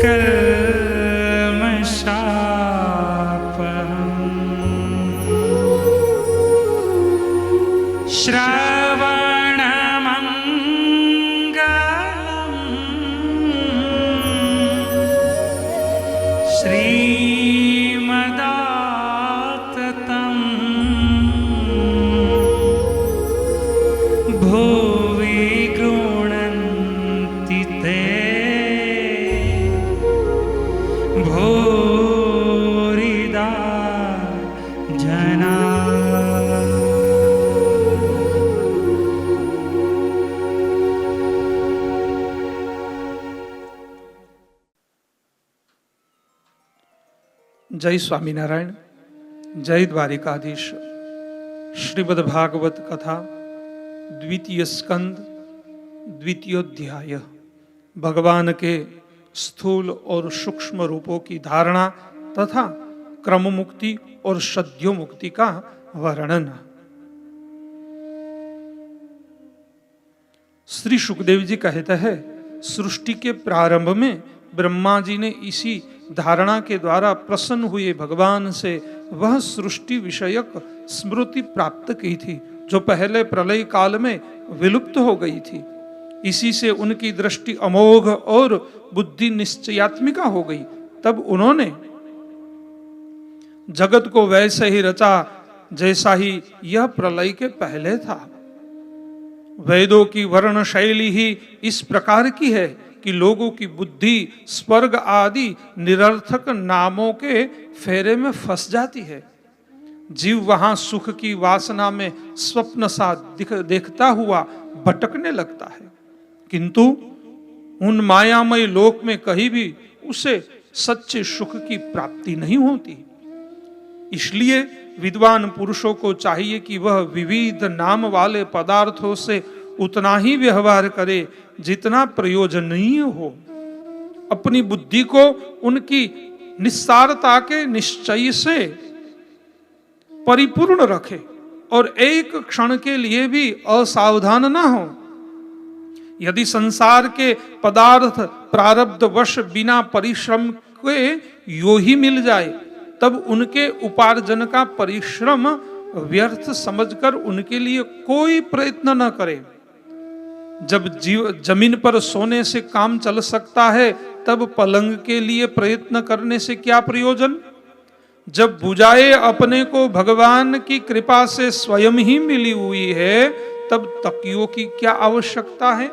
कल्मषापहम् श्रवणमङ्गलम् श्रीमदाततम् भुवि गृह्णन्ति ते भूरिदा जना। जय स्वामीनारायण, जय द्वारिकाधीश। श्रीमद् भागवत कथा द्वितीय स्कंद द्वितीय अध्याय। भगवान के स्थूल और सूक्ष्म रूपों की धारणा तथा क्रम मुक्ति और सद्यो मुक्ति का वर्णन। श्री सुखदेव जी कहते हैं, सृष्टि के प्रारंभ में ब्रह्मा जी ने इसी धारणा के द्वारा प्रसन्न हुए भगवान से वह सृष्टि विषयक स्मृति प्राप्त की थी जो पहले प्रलय काल में विलुप्त हो गई थी। इसी से उनकी दृष्टि अमोघ और बुद्धि निश्चयात्मिका हो गई। तब उन्होंने जगत को वैसे ही रचा जैसा ही यह प्रलय के पहले था। वेदों की वर्ण शैली ही इस प्रकार की है कि लोगों की बुद्धि स्वर्ग आदि निरर्थक नामों के फेरे में फंस जाती है। जीव वहां सुख की वासना में स्वप्न सा देखता हुआ भटकने लगता है, किंतु उन मायामय लोक में कहीं भी उसे सच्चे सुख की प्राप्ति नहीं होती। इसलिए विद्वान पुरुषों को चाहिए कि वह विविध नाम वाले पदार्थों से उतना ही व्यवहार करे जितना प्रयोजनीय हो। अपनी बुद्धि को उनकी निस्सारता के निश्चय से परिपूर्ण रखे और एक क्षण के लिए भी असावधान ना हो। यदि संसार के पदार्थ प्रारब्ध वश बिना परिश्रम के यो ही मिल जाए, तब उनके उपार्जन का परिश्रम व्यर्थ समझकर उनके लिए कोई प्रयत्न न करे। जब जमीन पर सोने से काम चल सकता है, तब पलंग के लिए प्रयत्न करने से क्या प्रयोजन। जब बुझाए अपने को भगवान की कृपा से स्वयं ही मिली हुई है, तब तकियों की क्या आवश्यकता है।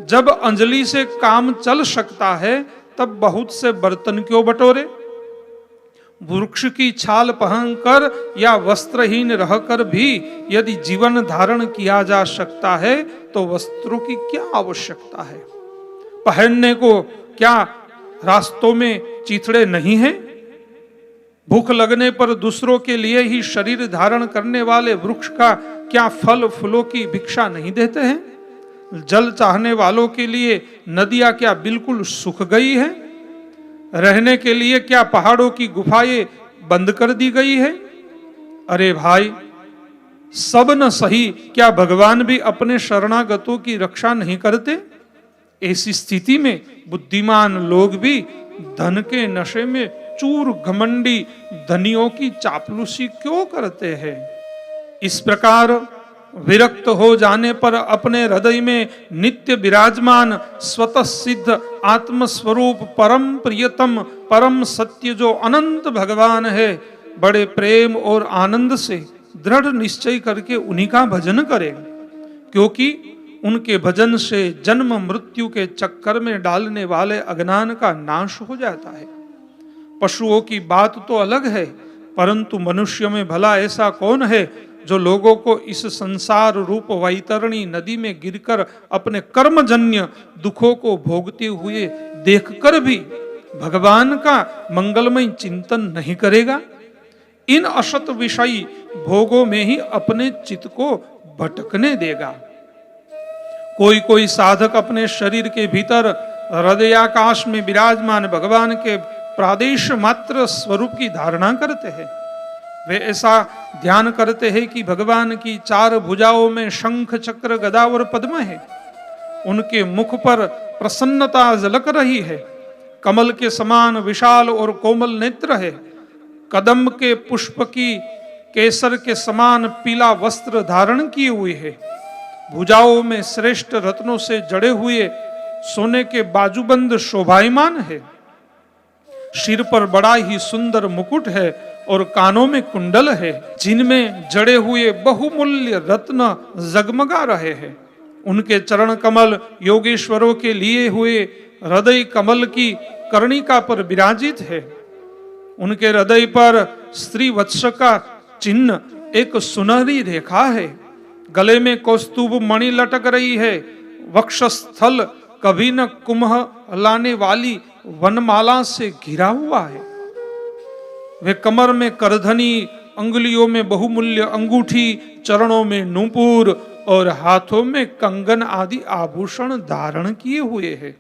जब अंजलि से काम चल सकता है, तब बहुत से बर्तन क्यों बटोरे। वृक्ष की छाल पहनकर या वस्त्रहीन रहकर भी यदि जीवन धारण किया जा सकता है, तो वस्त्रों की क्या आवश्यकता है। पहनने को क्या रास्तों में चिथड़े नहीं हैं। भूख लगने पर दूसरों के लिए ही शरीर धारण करने वाले वृक्ष का क्या फल फूलों की भिक्षा नहीं देते हैं। जल चाहने वालों के लिए नदियां क्या बिल्कुल सूख गई है। रहने के लिए क्या पहाड़ों की गुफाएं बंद कर दी गई है। अरे भाई, सब न सही, क्या भगवान भी अपने शरणागतों की रक्षा नहीं करते। ऐसी स्थिति में बुद्धिमान लोग भी धन के नशे में चूर घमंडी धनियों की चापलूसी क्यों करते हैं। इस प्रकार विरक्त हो जाने पर अपने हृदय में नित्य विराजमान स्वतः सिद्ध आत्मस्वरूप परम प्रियतम परम सत्य जो अनंत भगवान है, बड़े प्रेम और आनंद से दृढ़ निश्चय करके उन्हीं का भजन करें, क्योंकि उनके भजन से जन्म मृत्यु के चक्कर में डालने वाले अज्ञान का नाश हो जाता है। पशुओं की बात तो अलग है, परंतु मनुष्य में भला ऐसा कौन है जो लोगों को इस संसार रूप वैतरणी नदी में गिरकर अपने कर्मजन्य दुखों को भोगते हुए देखकर भी भगवान का मंगलमय चिंतन नहीं करेगा। इन असत विषयी भोगों में ही अपने चित्त को भटकने देगा। कोई कोई साधक अपने शरीर के भीतर हृदयाकाश में विराजमान भगवान के प्रादेश मात्र स्वरूप की धारणा करते हैं। वे ऐसा ध्यान करते हैं कि भगवान की चार भुजाओं में शंख चक्र गदा और पद्म है। उनके मुख पर प्रसन्नता झलक रही है। कमल के समान विशाल और कोमल नेत्र है। कदम के पुष्प की केसर के समान पीला वस्त्र धारण किए हुए है। भुजाओं में श्रेष्ठ रत्नों से जड़े हुए सोने के बाजूबंद शोभायमान है। सिर पर बड़ा ही सुंदर मुकुट है और कानों में कुंडल है, जिनमें जड़े हुए बहुमूल्य रत्न जगमगा रहे हैं। उनके चरण कमल योगेश्वरों के लिए हुए हृदय कमल की कर्णिका पर विराजित है। उनके हृदय पर स्त्री वत्स का चिन्ह एक सुनहरी रेखा है। गले में कौस्तुभ मणि लटक रही है। वक्षस्थल कभी न कुम्ह लाने वाली वनमाला से घिरा हुआ है। वे कमर में करधनी, अंगुलियों में बहुमूल्य अंगूठी, चरणों में नूपुर और हाथों में कंगन आदि आभूषण धारण किए हुए हैं।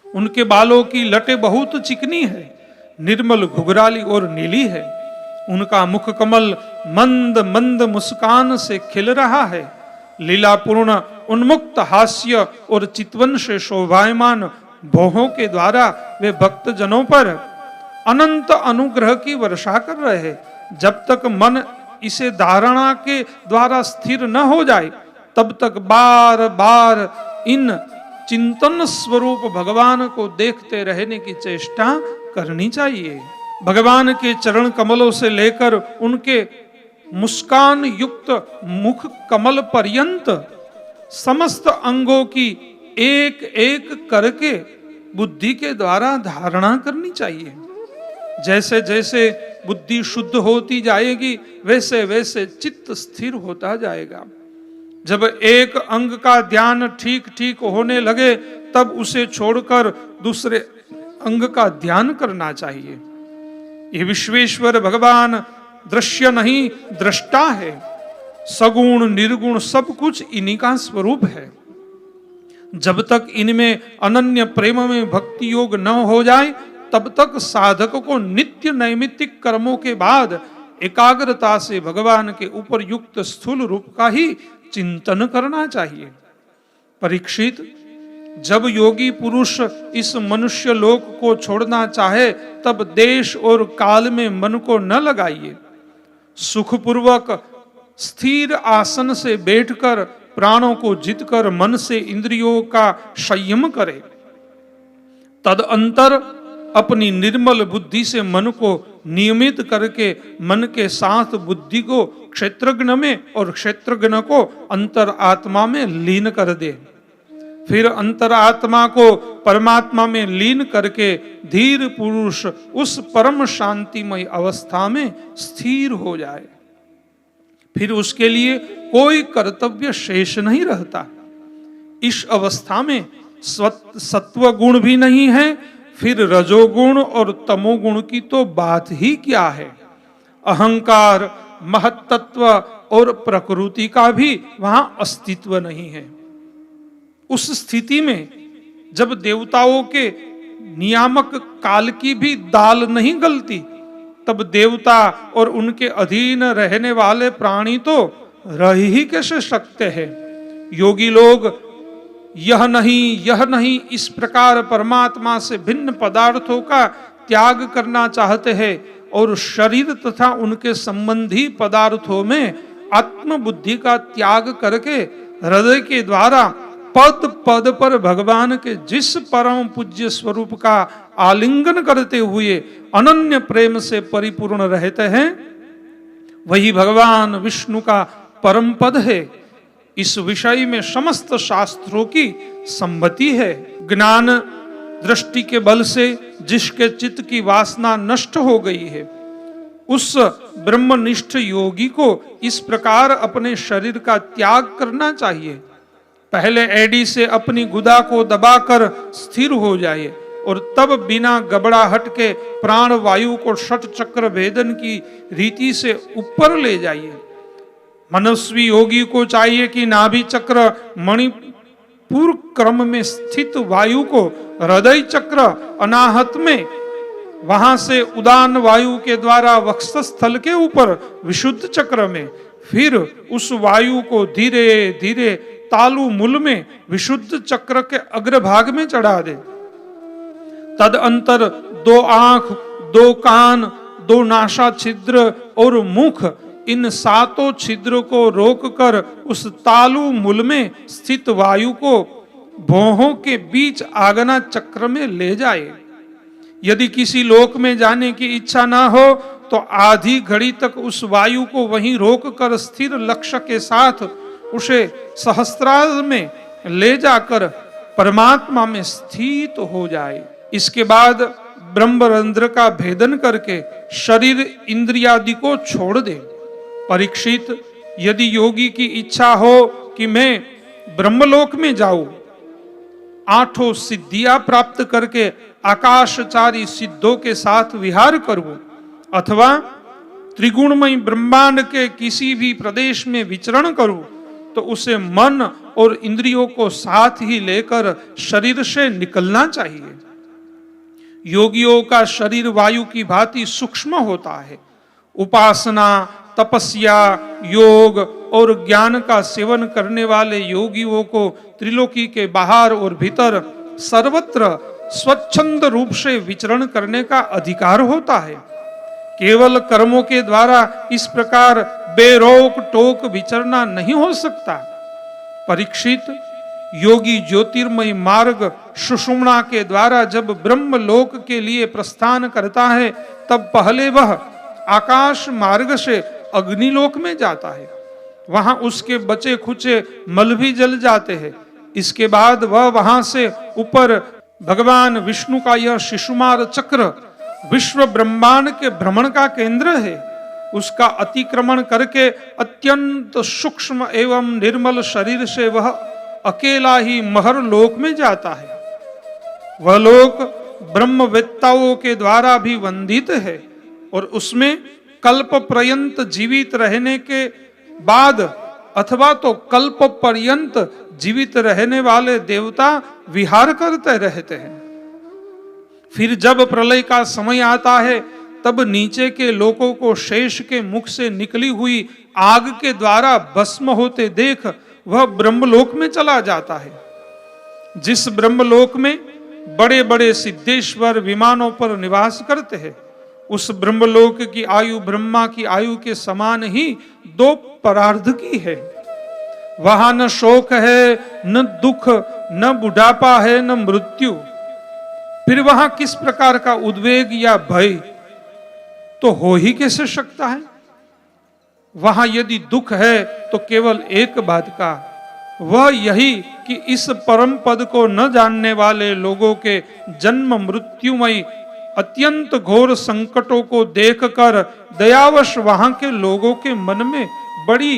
उनके बालों की लटें बहुत चिकनी है, निर्मल घुघराली और नीली है। उनका मुख कमल मंद मंद मुस्कान से खिल रहा है। लीलापूर्ण उन्मुक्त हास्य और चितवन से शोभायमान भौहों के द्वारा वे भक्त जनों पर अनंत अनुग्रह की वर्षा कर रहे हैं। जब तक मन इसे धारणा के द्वारा स्थिर न हो जाए, तब तक बार बार इन चिंतन स्वरूप भगवान को देखते रहने की चेष्टा करनी चाहिए। भगवान के चरण कमलों से लेकर उनके मुस्कान युक्त मुख कमल पर्यंत समस्त अंगों की एक एक करके बुद्धि के द्वारा धारणा करनी चाहिए। जैसे जैसे बुद्धि शुद्ध होती जाएगी, वैसे वैसे चित्त स्थिर होता जाएगा। जब एक अंग का ध्यान ठीक ठीक होने लगे, तब उसे छोड़कर दूसरे अंग का ध्यान करना चाहिए। ये विश्वेश्वर भगवान दृश्य नहीं दृष्टा है। सगुण निर्गुण सब कुछ इन्हीं का स्वरूप है। जब तक इनमें अनन्य प्रेम में भक्ति योग न हो जाए, तब तक साधक को नित्य नैमित्तिक कर्मों के बाद एकाग्रता से भगवान के ऊपर युक्त स्थूल रूप का ही चिंतन करना चाहिए। परीक्षित, जब योगी पुरुष इस मनुष्य लोक को छोड़ना चाहे, तब देश और काल में मन को न लगाइए। सुखपूर्वक स्थिर आसन से बैठकर प्राणों को जीतकर मन से इंद्रियों का संयम करे। तदअंतर अपनी निर्मल बुद्धि से मन को नियमित करके मन के साथ बुद्धि को क्षेत्रज्ञ में और क्षेत्रज्ञ को अंतरात्मा में लीन कर दे। फिर अंतरात्मा को परमात्मा में लीन करके धीर पुरुष उस परम शांतिमय अवस्था में स्थिर हो जाए। फिर उसके लिए कोई कर्तव्य शेष नहीं रहता। इस अवस्था में सत्व गुण भी नहीं है, फिर रजोगुण और तमोगुण की तो बात ही क्या है। अहंकार, महत्त्व और प्रकृति का भी वहां अस्तित्व नहीं है। उस स्थिति में जब देवताओं के नियामक काल की भी दाल नहीं गलती, तब देवता और उनके अधीन रहने वाले प्राणी तो रह ही कैसे सकते हैं। योगी लोग यह नहीं इस प्रकार परमात्मा से भिन्न पदार्थों का त्याग करना चाहते हैं और शरीर तथा उनके संबंधी पदार्थों में आत्मबुद्धि का त्याग करके हृदय के द्वारा पद पद पर भगवान के जिस परम पूज्य स्वरूप का आलिंगन करते हुए अनन्य प्रेम से परिपूर्ण रहते हैं, वही भगवान विष्णु का परम पद है। इस विषय में समस्त शास्त्रों की सम्मति है। ज्ञान दृष्टि के बल से जिसके चित्त की वासना नष्ट हो गई है, उस ब्रह्मनिष्ठ योगी को इस प्रकार अपने शरीर का त्याग करना चाहिए। पहले एडी से अपनी गुदा को दबाकर स्थिर हो जाए और तब बिना घबराहट के प्राण वायु को षट चक्र भेदन की रीति से ऊपर ले जाइए। मनस्वी योगी को चाहिए कि नाभि चक्र मणिपुर क्रम में स्थित वायु को हृदय चक्र अनाहत में, वहां से उदान वायु के द्वारा वक्षस्थल के ऊपर विशुद्ध चक्र में, फिर उस वायु को धीरे धीरे तालु मूल में विशुद्ध चक्र के अग्रभाग में चढ़ा दे। तदअंतर 2 आंख, 2 कान, 2 नासा छिद्र और मुख, इन 7 छिद्र को रोककर उस तालु मूल में स्थित वायु को भौहों के बीच आगना चक्र में ले जाए। यदि किसी लोक में जाने की इच्छा ना हो तो आधी घड़ी तक उस वायु को वहीं रोककर स्थिर लक्ष्य के साथ उसे सहस्त्रार में ले जाकर परमात्मा में स्थित हो जाए। इसके बाद ब्रह्मरंध्र का भेदन करके शरीर इंद्रियादि को छोड़ दे। परीक्षित, यदि योगी की इच्छा हो कि मैं ब्रह्मलोक में जाऊं, 8 सिद्धियां प्राप्त करके आकाशचारी सिद्धों के साथ विहार करूं, अथवा त्रिगुणमय ब्रह्मांड के किसी भी प्रदेश में विचरण करूं, तो उसे मन और इंद्रियों को साथ ही लेकर शरीर से निकलना चाहिए। योगियों का शरीर वायु की भांति सूक्ष्म होता है। उपासना, तपस्या, योग और ज्ञान का सेवन करने वाले योगियों को त्रिलोकी के बाहर और भीतर सर्वत्र स्वच्छंद रूप से विचरण करने का अधिकार होता है। केवल कर्मों के द्वारा इस प्रकार बेरोक टोक विचरना नहीं हो सकता। परीक्षित, योगी ज्योतिर्मय मार्ग सुषुम्ना के द्वारा जब ब्रह्मलोक के लिए प्रस्थान करता है, तब पहले वह आकाश मार्ग से अग्निलोक में जाता है। वहां उसके बचे खुचे मल भी जल जाते हैं। इसके बाद वह वहां से ऊपर भगवान विष्णु का यह शिशुमार चक्र विश्व ब्रह्मांड के भ्रमण का केंद्र है, उसका अतिक्रमण करके अत्यंत सूक्ष्म एवं निर्मल शरीर से वह अकेला ही महर लोक में जाता है। वह लोक ब्रह्मवेत्ताओं के द्वारा भी वंदित है और उसमें कल्प पर्यंत जीवित रहने के बाद अथवा तो कल्प पर्यंत जीवित रहने वाले देवता विहार करते रहते हैं। फिर जब प्रलय का समय आता है, तब नीचे के लोकों को शेष के मुख से निकली हुई आग के द्वारा भस्म होते देख वह ब्रह्मलोक में चला जाता है। जिस ब्रह्मलोक में बड़े बड़े सिद्धेश्वर विमानों पर निवास करते हैं, उस ब्रह्मलोक की आयु ब्रह्मा की आयु के समान ही 2 परार्ध की है। वहां न शोक है, न दुख, न बुढ़ापा है, न मृत्यु। फिर वहां किस प्रकार का उद्वेग या भय तो हो ही कैसे सकता है। वहां यदि दुख है तो केवल एक बात का, वह यही कि इस परम पद को न जानने वाले लोगों के जन्म मृत्युमय अत्यंत घोर संकटों को देखकर दयावश वहां के लोगों के मन में बड़ी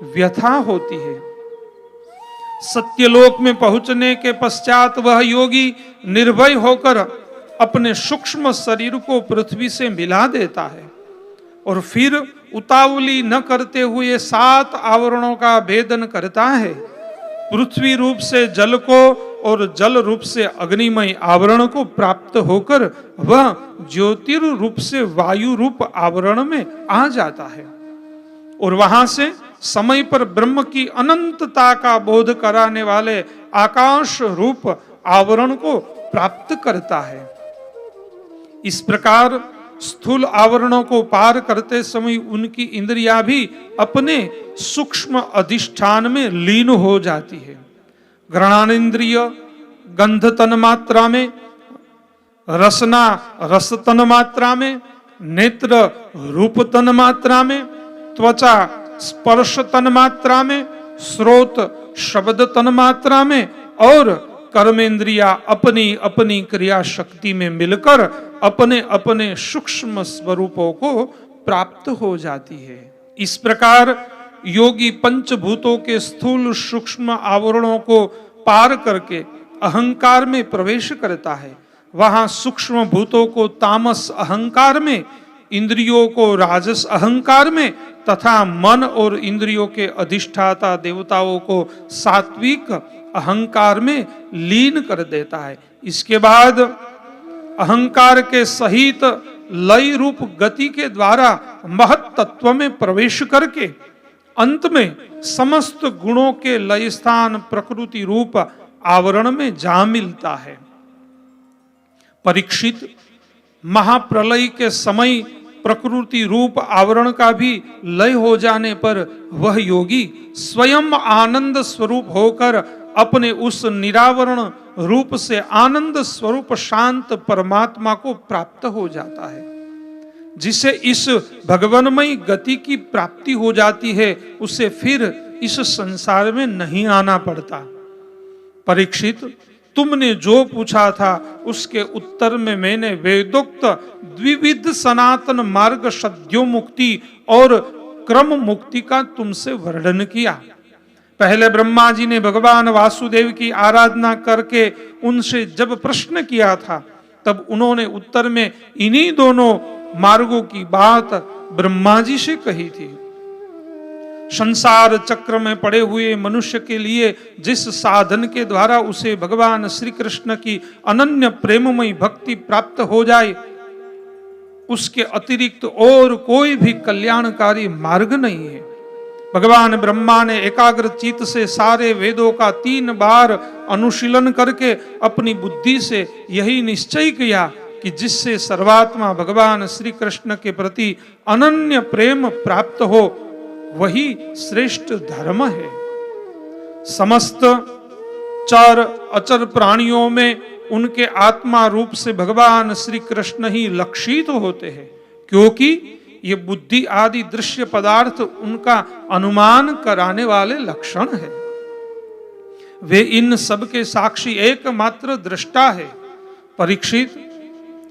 व्यथा होती है। सत्यलोक में पहुंचने के पश्चात वह योगी निर्भय होकर अपने सूक्ष्म शरीर को पृथ्वी से मिला देता है और फिर उतावली न करते हुए 7 आवरणों का भेदन करता है। पृथ्वी रूप से जल को और जल रूप से अग्निमय आवरण को प्राप्त होकर वह ज्योतिर रूप से वायु रूप आवरण में आ जाता है और वहां से समय पर ब्रह्म की अनंतता का बोध कराने वाले आकाश रूप आवरण को प्राप्त करता है। इस प्रकार स्थूल आवरणों को पार करते समय उनकी इंद्रियां भी अपने सूक्ष्म अधिष्ठान में लीन हो जाती है। घ्राणेन्द्रिय गंध तन मात्रा में, रसना रस तन मात्रा में, नेत्र रूप तन मात्रा में, त्वचा स्पर्श तन मात्रा में, श्रोत शब्द तन मात्रा में और कर्मेंद्रिया अपनी अपनी क्रिया शक्ति में मिलकर अपने अपने सूक्ष्म स्वरूपों को प्राप्त हो जाती है। इस प्रकार योगी पंचभूतों के स्थूल सूक्ष्म आवरणों को पार करके अहंकार में प्रवेश करता है। वहां सूक्ष्म भूतों को तामस अहंकार में, इंद्रियों को राजस अहंकार में तथा मन और इंद्रियों के अधिष्ठाता देवताओं को सात्विक अहंकार में लीन कर देता है। इसके बाद अहंकार के सहित लय रूप गति के द्वारा महत तत्व में प्रवेश करके अंत में समस्त गुणों के लय स्थान प्रकृति रूप आवरण में जा मिलता है। परीक्षित, महाप्रलय के समय प्रकृति रूप आवरण का भी लय हो जाने पर वह योगी स्वयं आनंद स्वरूप होकर अपने उस निरावरण रूप से आनंद स्वरूप शांत परमात्मा को प्राप्त हो जाता है। जिसे इस भगवनमयी गति की प्राप्ति हो जाती है, उसे फिर इस संसार में नहीं आना पड़ता। परीक्षित, तुमने जो पूछा था उसके उत्तर में मैंने वेदोक्त द्विविध सनातन मार्ग सद्यो मुक्ति और क्रम मुक्ति का तुमसे वर्णन किया। पहले ब्रह्मा जी ने भगवान वासुदेव की आराधना करके उनसे जब प्रश्न किया था, तब उन्होंने उत्तर में इन्हीं दोनों मार्गों की बात ब्रह्मा जी से कही थी। संसार चक्र में पड़े हुए मनुष्य के लिए जिस साधन के द्वारा उसे भगवान श्री कृष्ण की अनन्य प्रेममयी भक्ति प्राप्त हो जाए, उसके अतिरिक्त और कोई भी कल्याणकारी मार्ग नहीं है। भगवान ब्रह्मा ने एकाग्र चित्त से सारे वेदों का 3 बार अनुशीलन करके अपनी बुद्धि से यही निश्चय किया कि जिससे सर्वात्मा भगवान श्री कृष्ण के प्रति अनन्य प्रेम प्राप्त हो, वही श्रेष्ठ धर्म है। समस्त चर अचर प्राणियों में उनके आत्मा रूप से भगवान श्री कृष्ण ही लक्षित होते हैं, क्योंकि ये बुद्धि आदि दृश्य पदार्थ उनका अनुमान कराने वाले लक्षण है। वे इन सब के साक्षी एकमात्र दृष्टा है। परीक्षित,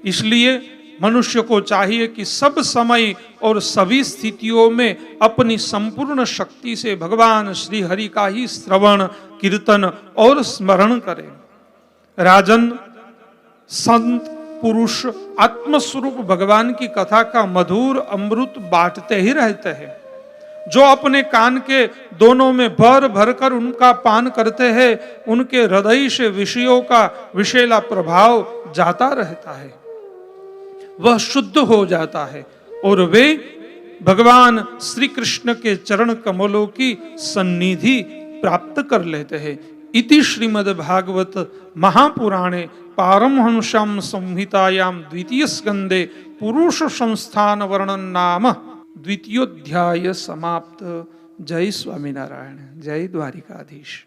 इसलिए मनुष्य को चाहिए कि सब समय और सभी स्थितियों में अपनी संपूर्ण शक्ति से भगवान श्री हरि का ही श्रवण, कीर्तन और स्मरण करें। राजन, संत पुरुष आत्मस्वरूप भगवान की कथा का मधुर अमृत बांटते ही रहते हैं। जो अपने कान के दोनों में भर भर कर उनका पान करते हैं, उनके हृदय से विषयों का विषैला प्रभाव जाता रहता है, वह शुद्ध हो जाता है और वे भगवान श्री कृष्ण के चरण कमलों की सन्निधि प्राप्त कर लेते हैं। इति श्रीमद् भागवत महापुराणे पारमहंस्यां संहितायां द्वितीय स्कंदे पुरुष संस्थान वर्णन नाम द्वितीयोध्याय समाप्त। जय स्वामीनारायण, जय द्वारिकाधीश।